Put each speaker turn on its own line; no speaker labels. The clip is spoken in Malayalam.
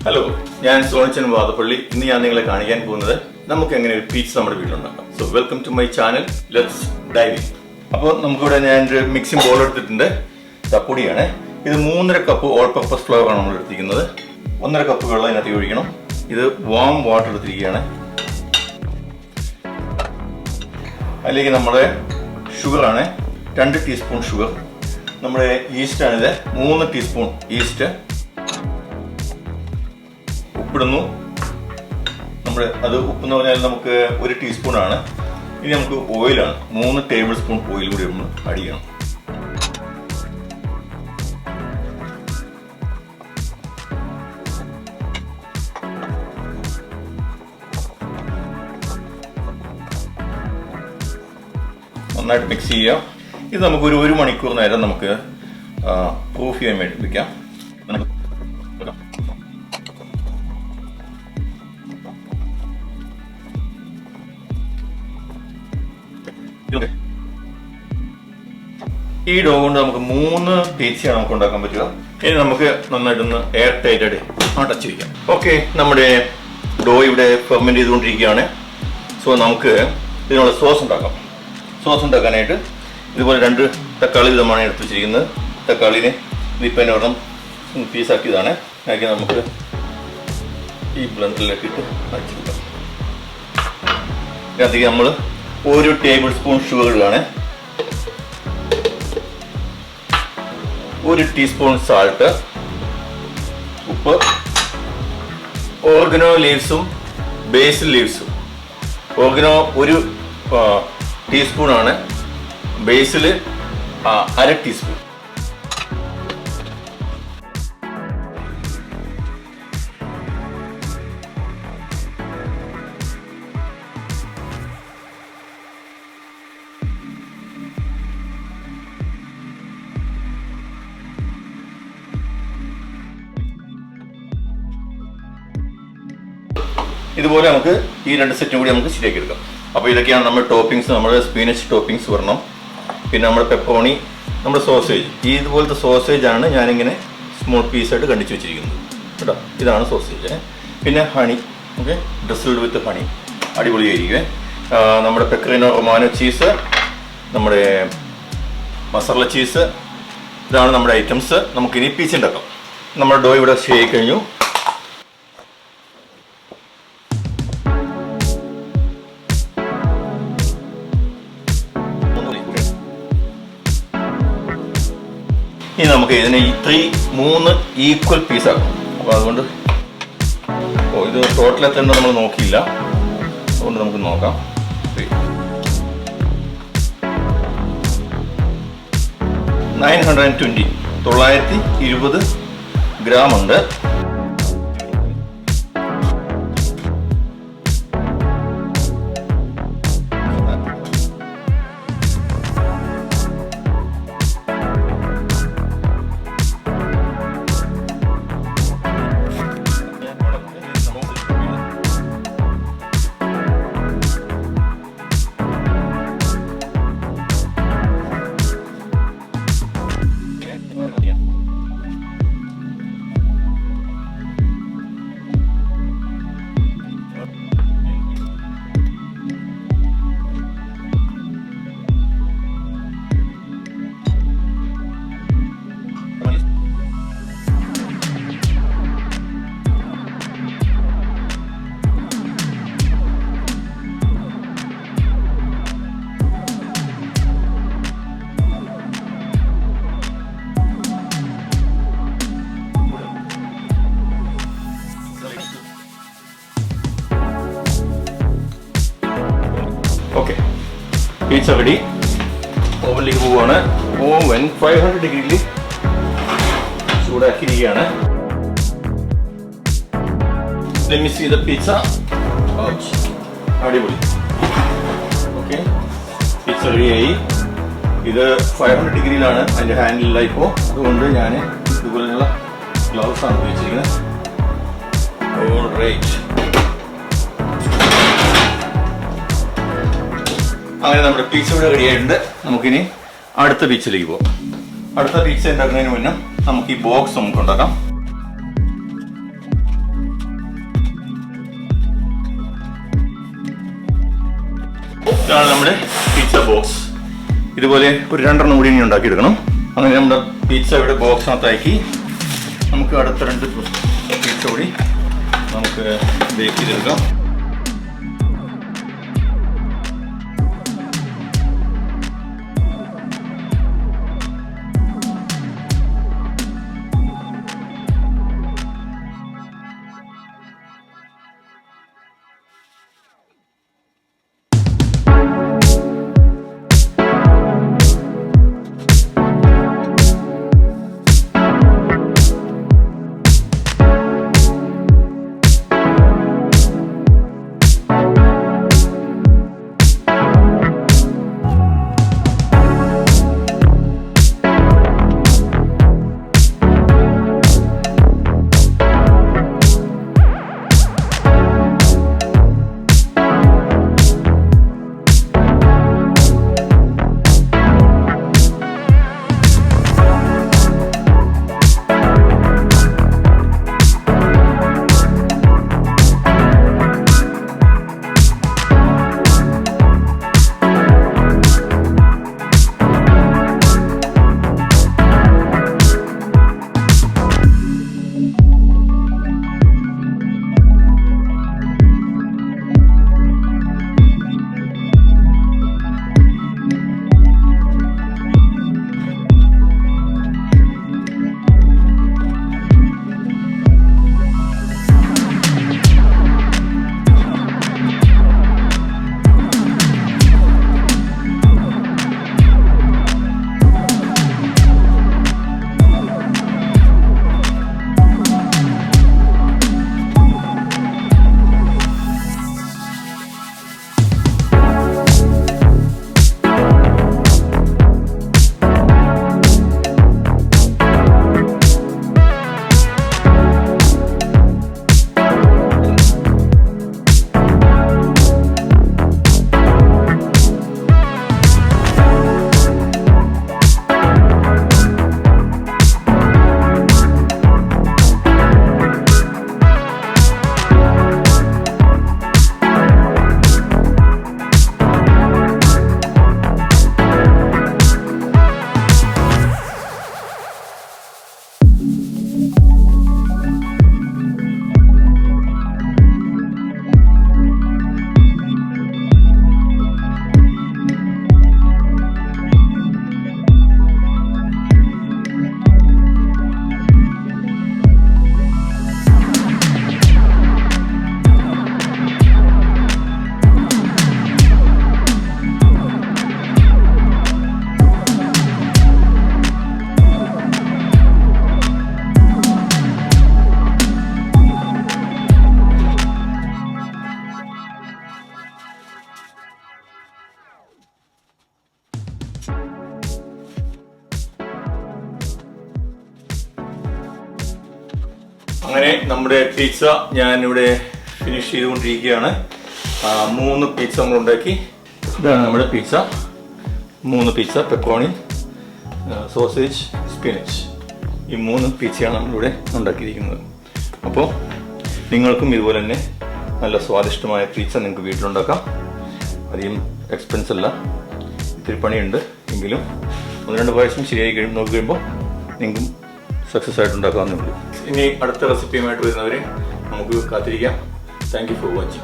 ഹലോ, ഞാൻ സോണിച്ചൻ വാദപ്പള്ളി. ഇന്ന് ഞാൻ നിങ്ങളെ കാണിക്കാൻ പോകുന്നത് നമുക്ക് എങ്ങനെ ഒരു പീച്ച നമ്മുടെ വീട്ടിലുണ്ടാക്കാം. So welcome to my channel. Let's dive in. അപ്പോൾ നമുക്കിവിടെ ഞാനൊരു മിക്സിംഗ് ബോൾ എടുത്തിട്ടുണ്ട്. തപ്പൊടിയാണ് ഇത്. 3.5 കപ്പ് ഓൾ പർപ്പസ് ഫ്ലവർ ആണ് നമ്മൾ എടുത്തിരിക്കുന്നത്. 1.5 കപ്പ് വെള്ളം അതിനകത്ത് ഒഴിക്കണം. ഇത് വാം വാട്ടർ എടുത്തിരിക്കുകയാണ്. അതിലേക്ക് നമ്മുടെ ഷുഗറാണ്, 2 ടീസ്പൂൺ ഷുഗർ. നമ്മുടെ ഈസ്റ്റാണിത്, 3 ടീസ്പൂൺ ഈസ്റ്റ്. ഉപ്പിടുന്നു. അത് ഉപ്പെന്ന് പറഞ്ഞാൽ നമുക്ക് 1 ടീസ്പൂൺ ആണ്. ഇനി നമുക്ക് ഓയിലാണ്, 3 ടേബിൾ സ്പൂൺ ഓയിൽ കൂടി നമ്മൾ ആഡ് ചെയ്യണം. നന്നായിട്ട് മിക്സ് ചെയ്യാം. ഇത് നമുക്ക് ഒരു 1 മണിക്കൂർ നേരം നമുക്ക് പ്രൂഫ് ചെയ്യാൻ വേണ്ടി വെക്കാം. ഈ ഡോ കൊണ്ട് നമുക്ക് 3 പീച്ചയാണ് നമുക്ക് ഉണ്ടാക്കാൻ പറ്റുക. ഇനി നമുക്ക് നന്നായിട്ടൊന്ന് എയർ ടൈറ്റ് ആയിട്ട് അടച്ചു വയ്ക്കാം. ഓക്കെ, നമ്മുടെ ഡോ ഇവിടെ ഫെർമെന്റ് ചെയ്തുകൊണ്ടിരിക്കുകയാണ്. സോ നമുക്ക് ഇതിനുള്ള സോസ് ഉണ്ടാക്കാം. സോസ് ഉണ്ടാക്കാനായിട്ട് ഇതുപോലെ 2 തക്കാളി വിധമാണ് എടുത്ത് വെച്ചിരിക്കുന്നത്. തക്കാളിനെ ഇതിപ്പം ഒരെണ്ണം പീസാക്കിയതാണ്. അതിലേക്ക് നമുക്ക് ഈ ബ്ലെൻഡറിലേക്ക് ഇട്ട് അടിച്ചു വെക്കാം. ഇതിനകത്തേക്ക് നമ്മൾ 1 ടേബിൾ സ്പൂൺ ഷുഗർ ഇടുകയാണ്. 1 ടീസ്പൂൺ സാൾട്ട്, ഉപ്പ്, ഓർഗനോ ലീവ്സും ബേസിൽ ലീവ്സും. ഓർഗനോ 1 ടീസ്പൂൺ ആണ്, ബേസിൽ 1/2 ടീസ്പൂൺ. ഇതുപോലെ നമുക്ക് ഈ 2 സെറ്റും കൂടി നമുക്ക് ശരിയാക്കി എടുക്കാം. അപ്പോൾ ഇതൊക്കെയാണ് നമ്മുടെ ടോപ്പിംഗ്സ്. നമ്മുടെ സ്പിനച്ച് ടോപ്പിംഗ്സ് വരണം. പിന്നെ നമ്മുടെ പെപ്പറോണി, നമ്മുടെ സോസേജ്. ഇതുപോലത്തെ സോസേജ് ആണ് ഞാനിങ്ങനെ സ്മോൾ പീസായിട്ട് കണ്ടിച്ച് വെച്ചിരിക്കുന്നത് കേട്ടോ. ഇതാണ് സോസേജ്. പിന്നെ ഹണി, ഓക്കെ, ഡ്രസ്ഡ് വിത്ത് ഹണി, അടിപൊളിയായിരിക്കും. നമ്മുടെ പെക്രിനോ റൊമാനോ ചീസ്, നമ്മുടെ മസാല ചീസ്. ഇതാണ് നമ്മുടെ ഐറ്റംസ്. നമുക്കിനി പീച്ച ഉണ്ടാക്കാം. നമ്മുടെ ഡോ ഇവിടെ ശരിയായി കഴിഞ്ഞു. ഇനി നമുക്ക് ഇതിനെ 3 ഈക്വൽ പീസാക്കാം. അപ്പോൾ അതുകൊണ്ട് ഇത് ടോട്ടൽ എത്ര നമ്മൾ നോക്കിയില്ല, അതുകൊണ്ട് നമുക്ക് നോക്കാം. 920 ഗ്രാം ഉണ്ട്. Okay, പീച്ച ready. ഓവനിലേക്ക് പോവുകയാണ്. ഓവൻ 500 ഡിഗ്രിയിൽ ചൂടാക്കിയിരിക്കുകയാണ്. മിക്സ് ചെയ്ത പീച്ച അടിപൊളി. ഓക്കെ, പീച്ച റെഡിയായി. ഇത് 500 ഡിഗ്രിയിലാണ് അതിൻ്റെ ഹാൻഡിലുള്ള ഇപ്പോൾ. അതുകൊണ്ട് ഞാൻ ഇതുപോലെയുള്ള ഗ്ലൗസ് ആണ് ഉപയോഗിച്ചിരിക്കുന്നത്. ഓൾറൈറ്റ്, അങ്ങനെ നമ്മുടെ പീച്ച ഇവിടെ റെഡിയായിട്ടുണ്ട്. നമുക്കിനി അടുത്ത പീച്ചിലേക്ക് പോകാം. അടുത്ത പീച്ച ഉണ്ടാക്കുന്നതിന് മുന്നേ നമുക്ക് ഈ ബോക്സ് നമുക്ക് ഉണ്ടാക്കാം. ഇതാണ് നമ്മുടെ പിസ്സ ബോക്സ്. ഇതുപോലെ ഒരു 2 കൂടി ഇനി ഉണ്ടാക്കിയെടുക്കണം. അങ്ങനെ നമ്മുടെ പിസ്സ ഇവിടെ ബോക്സിനകത്താക്കി നമുക്ക് അടുത്ത 2 പിസ്സ കൂടി നമുക്ക് ബേക്ക് ചെയ്തെടുക്കാം. അങ്ങനെ നമ്മുടെ പിസ്സ ഞാനിവിടെ ഫിനിഷ് ചെയ്തുകൊണ്ടിരിക്കുകയാണ്. 3 പിസ്സ നമ്മൾ ഉണ്ടാക്കി. ഇതാണ് നമ്മുടെ pizza. 3 pizza, pepperoni, sausage, spinach. ഈ 3 പിസ്സയാണ് നമ്മളിവിടെ ഉണ്ടാക്കിയിരിക്കുന്നത്. അപ്പോൾ നിങ്ങൾക്കും ഇതുപോലെ തന്നെ നല്ല സ്വാദിഷ്ടമായ പിസ്സ നിങ്ങൾക്ക് വീട്ടിലുണ്ടാക്കാം. അധികം എക്സ്പെൻസ് അല്ല, ഇത്തിരി പണിയുണ്ട് എങ്കിലും 1-2 പ്രാവശ്യം ശരിയായി നോക്കി കഴിയുമ്പോൾ നിങ്ങൾക്കും സക്സസ് ആയിട്ട് ഉണ്ടാക്കാവുന്നേ ഉള്ളൂ. ഇനി അടുത്ത റെസിപ്പിയുമായിട്ട് വരുന്നവരെ നമുക്ക് കാത്തിരിക്കാം. Thank you for watching.